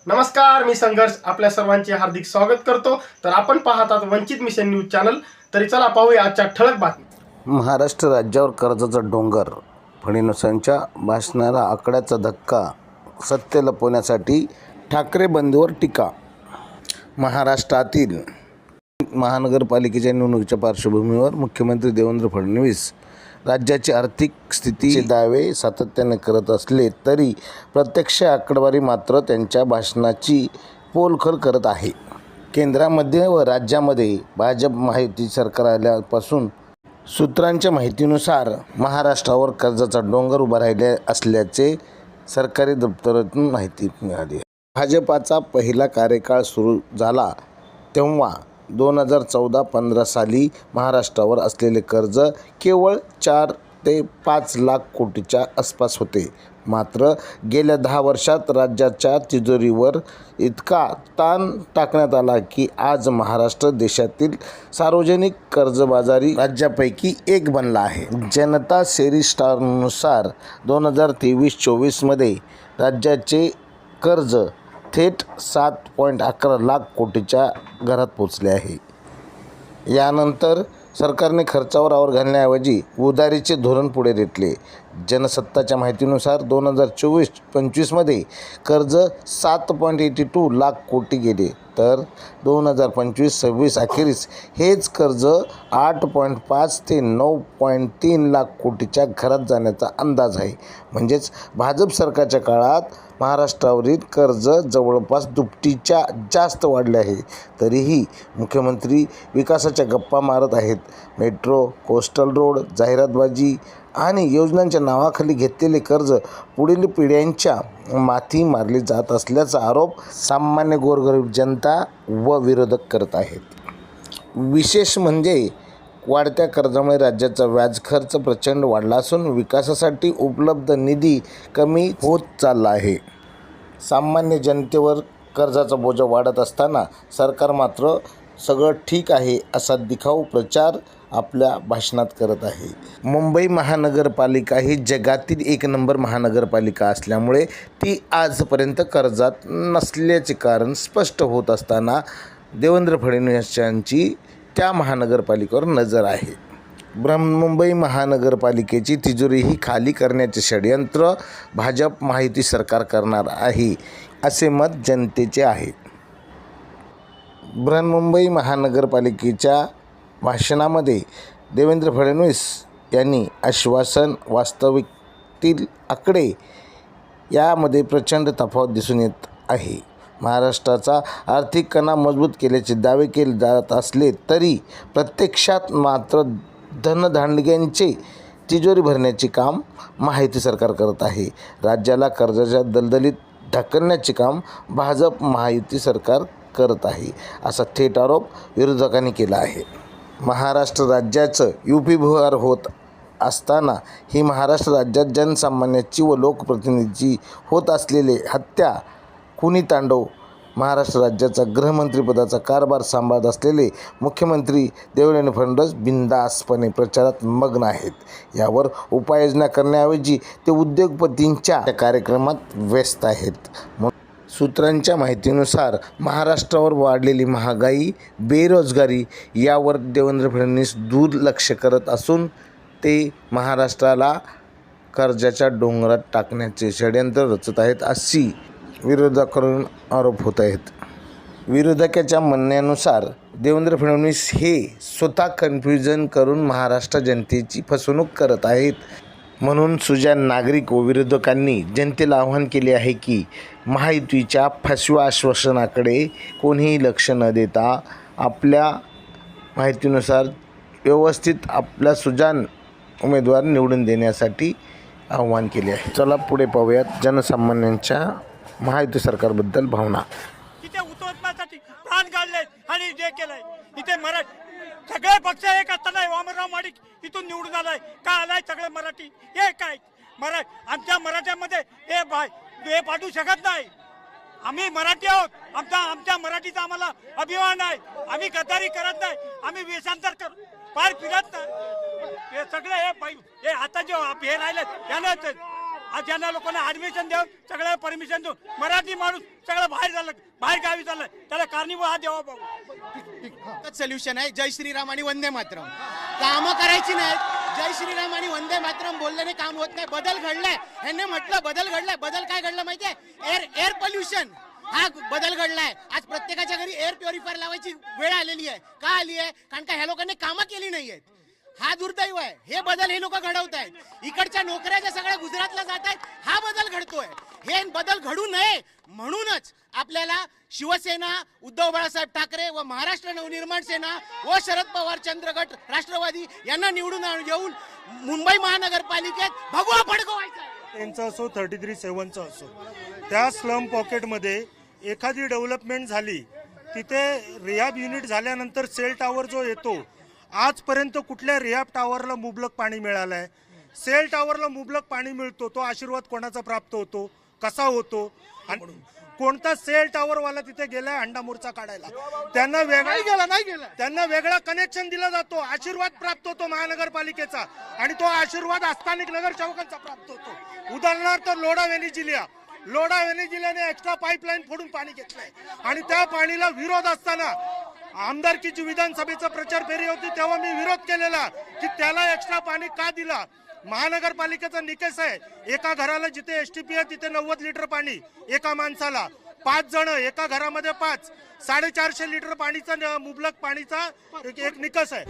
नमस्कार, मी संघर्ष आपल्या सर्वांचे हार्दिक स्वागत करतो। तर आपण पाहत आहात वंचित मिशन न्यूज चॅनल। तरी चला पाहूया आजच्या ठळक बातमी। महाराष्ट्र राज्यावर कर्जाचा डोंगर, फडणवीसांच्या भाषणाला आकड्याचा धक्का, सत्य लपवण्यासाठी ठाकरे बंधूंवर टीका। महाराष्ट्रातील महानगरपालिकेच्या निवडणुकीच्या पार्श्वभूमीवर मुख्यमंत्री देवेंद्र फडणवीस राज्याची आर्थिक स्थितीचे दावे सातत्याने करत असले तरी प्रत्यक्ष आकडेवारी मात्र त्यांच्या भाषणाची पोलखोल करत आहे। केंद्रामध्ये व राज्यामध्ये भाजप महायुती सरकार आल्यापासून सूत्रांच्या माहितीनुसार महाराष्ट्रावर कर्जाचा डोंगर उभा राहिला असल्याचे सरकारी दप्तरातून माहिती मिळाली। भाजपाचा पहिला कार्यकाळ सुरू झाला तेव्हा 2014-15 साली महाराष्ट्रावर असलेले कर्ज केवळ 4 ते 5 लाख कोटीच्या आसपास होते। मात्र गेल्या 10 वर्षात राज्याच्या तिजोरीवर इतका ताण टाकण्यात आला की आज महाराष्ट्र देशातील सार्वजनिक कर्जबाजारी राज्यापैकी एक बनला आहे। जनता सेरिस्टारनुसार 2023-24 मध्ये राज्याचे कर्ज थेट 7.11 लाख कोटीच्या घरात पोचले आहे। यानंतर सरकारने खर्चावर आवर घालण्याऐवजी उधारीचे धोरण पुढे रेटले। जनसत्ताच्या माहितीनुसार 2024-25 मध्ये कर्ज 7.82 लाख कोटी गेले, तर 2025-26 अखेरीस हेच कर्ज 8.5 ते 9.3 लाख कोटीच्या घरात जाण्याचा अंदाज आहे। म्हणजेच भाजप सरकारच्या काळात महाराष्ट्रावरील कर्ज जवळपास दुपटीच्या जास्त वाढले आहे। तरीही मुख्यमंत्री विकासाच्या गप्पा मारत आहेत। मेट्रो, कोस्टल रोड, जाहिरातबाजी आणि योजनांच्या नावाखाली घेतलेले कर्ज पुढील पिढ्यांच्या माथी मारले जात असल्याचा आरोप सामान्य गोरगरीब जनता व विरोधक करत आहेत। विशेष म्हणजे वाढत्या कर्जामुळे राज्याचा व्याज खर्च प्रचंड वाढला असून विकासासाठी उपलब्ध निधी कमी होत चालला आहे। सामान्य जनतेवर कर्जाचा बोजा वाढत असताना सरकार मात्र सगळं ठीक आहे असा दिखाऊ प्रचार आपल्या भाषणात करत आहे। मुंबई महानगरपालिका ही जगातील 1 नंबर महानगरपालिका असल्यामुळे ती आजपर्यंत कर्जात नसल्याचे कारण स्पष्ट होत असताना देवेंद्र फडणवीस यांची त्या महानगरपालिकेवर नजर आहे। बृहन्मुंबई महानगरपालिकेची तिजोरी ही खाली करण्याचे षडयंत्र भाजप महायुती सरकार करणार आहे असे मत जनतेचे आहे। बृहन्मुंबई महानगरपालिकेच्या भाषणामध्ये देवेंद्र फडणवीस यांनी आश्वासन वास्तविकतेतील आकडे यामध्ये प्रचंड तफावत दिसून येत आहे। महाराष्ट्राचा आर्थिक कणा मजबूत केल्याचे दावे केले जात असले तरी प्रत्यक्षात मात्र धनदांडग्यांचे तिजोरी भरण्याचे काम महायुती सरकार करत आहे। राज्याला कर्जाच्या दलदलीत ढकलण्याचे काम भाजप महायुती सरकार करत आहे असा थेट आरोप विरोधकांनी केला आहे। महाराष्ट्र राज्याचं UP भुयार होत असताना ही महाराष्ट्र राज्यात जनसामान्याची व लोकप्रतिनिधीची होत असलेले हत्या, खुनी तांडव, महाराष्ट्र राज्याचा गृहमंत्रीपदाचा कारभार सांभाळत असलेले मुख्यमंत्री देवेंद्र फडणवीस बिनधास्तपणे प्रचारात मग्न आहेत। यावर उपाययोजना करण्याऐवजी ते उद्योगपतींच्या कार्यक्रमात व्यस्त आहेत। सूत्रांच्या माहितीनुसार महाराष्ट्रावर वाढलेली महागाई, बेरोजगारी यावर देवेंद्र फडणवीस दुर्लक्ष करत असून ते महाराष्ट्राला कर्जाच्या डोंगरात टाकण्याचे षडयंत्र रचत आहेत अशी विरोधकांकडून आरोप होत आहेत। विरोधकाच्या म्हणण्यानुसार देवेंद्र फडणवीस हे स्वतः कन्फ्युजन करून महाराष्ट्र जनतेची फसवणूक करत आहेत। म्हणून सुजाण नागरिक व विरोधकांनी जनतेला आवाहन केले आहे की महायुतीच्या फसव्या आश्वासनाकडे कोणीही लक्ष न देता आपल्या माहितीनुसार व्यवस्थित आपला सुजाण उमेदवार निवडून देण्यासाठी आवाहन केले आहे। चला पुढे पाहूयात जनसामान्यांच्या महायुती सरकारबद्दल भावना। इथे उतरण्यासाठी प्राण काढले आणि जे केलंय इथे सगळे पक्ष एक असताना वामनराव माडिक इथून निवडून आलाय का आलाय सगळे मराठी हे काय आमच्या मराठ्यामध्ये हे पाठवू शकत नाही। आम्ही मराठी आहोत, आमच्या मराठीचा आम्हाला अभिमान आहे। आम्ही गद्दारी करत नाही, आम्ही वेषांतर पार फिरत नाही। हे सगळे हे आता जे हे राहिले आज यांना लोकांना ऍडमिशन देऊन सगळ्या परमिशन देऊन मराठी माणूस सगळं बाहेर झालं, बाहेर गावी चाललं, त्याला कारणीभूत हा देवा भाऊ. सोल्युशन आहे जय श्रीराम आणि वंदे मातरम. कामं करायची नाहीत. जय श्रीराम आणि वंदे मातरम बोलल्याने काम होत नाही. बदल घडलाय, ह्यांनी म्हटलं बदल घडलाय. बदल काय घडलं माहितीये? एअर पोल्युशन हा बदल घडलाय. आज प्रत्येकाच्या घरी एअर प्युरिफायर लावायची वेळ आलेली आहे. का आली आहे? कारण का ह्या लोकांनी कामं केली नाहीयेत. हा दुर्दैव आहे. हे बदल हे लोक घडवतायत. इकडच्या नोकऱ्या ज्या सगळ्या गुजरातला जात आहेत, हा बदल घडतोय. हे बदल घडू नये म्हणूनच आपल्याला शिवसेना, उद्धव बाळासाहेब ठाकरे व महाराष्ट्र नवनिर्माण सेना व शरद पवार चंद्रगट राष्ट्रवादी यांना निवडून येऊन मुंबई महानगरपालिकेत भगवा फडकवायचा. त्यांचं असो 33-7चं असो, त्या स्लम पॉकेटमध्ये एखादी डेव्हलपमेंट झाली, तिथे रिहॅब युनिट झाल्यानंतर सेल टॉवर जो येतो, आजपर्यंत कुठल्या रिहॅब टॉवरला मुबलक पाणी मिळालं आहे? सेल टॉवरला मुबलक पाणी मिळतो, तो आशीर्वाद कोणाचा प्राप्त होतो, कसा होतो? आणि कोणता सेल टॉवरवाला तिथे गेलाय अंडा मोर्चा काढायला? त्यांना त्यांना वेगळा कनेक्शन दिला जातो, आशीर्वाद प्राप्त होतो महानगरपालिकेचा, आणि तो आशीर्वाद स्थानिक नगरसेवकांचा प्राप्त होतो. उदाहरणार्थ लोढा वेनेजिल्याने एक्स्ट्रा पाईपलाईन फोडून पाणी घेतलंय, आणि त्या पाणीला विरोध असताना आमदारकीची विधानसभेचा प्रचार फेरी होती तेव्हा मी विरोध केलेला की त्याला एक्स्ट्रा पाणी का दिला. महानगरपालिकेचा निकष आहे, एका घराला जिथे STP आहे तिथे 90 लिटर पाणी एका माणसाला, 5 जण एका घरामध्ये 5, 450 लिटर पाणीचा मुबलक पाणीचा एक निकष आहे.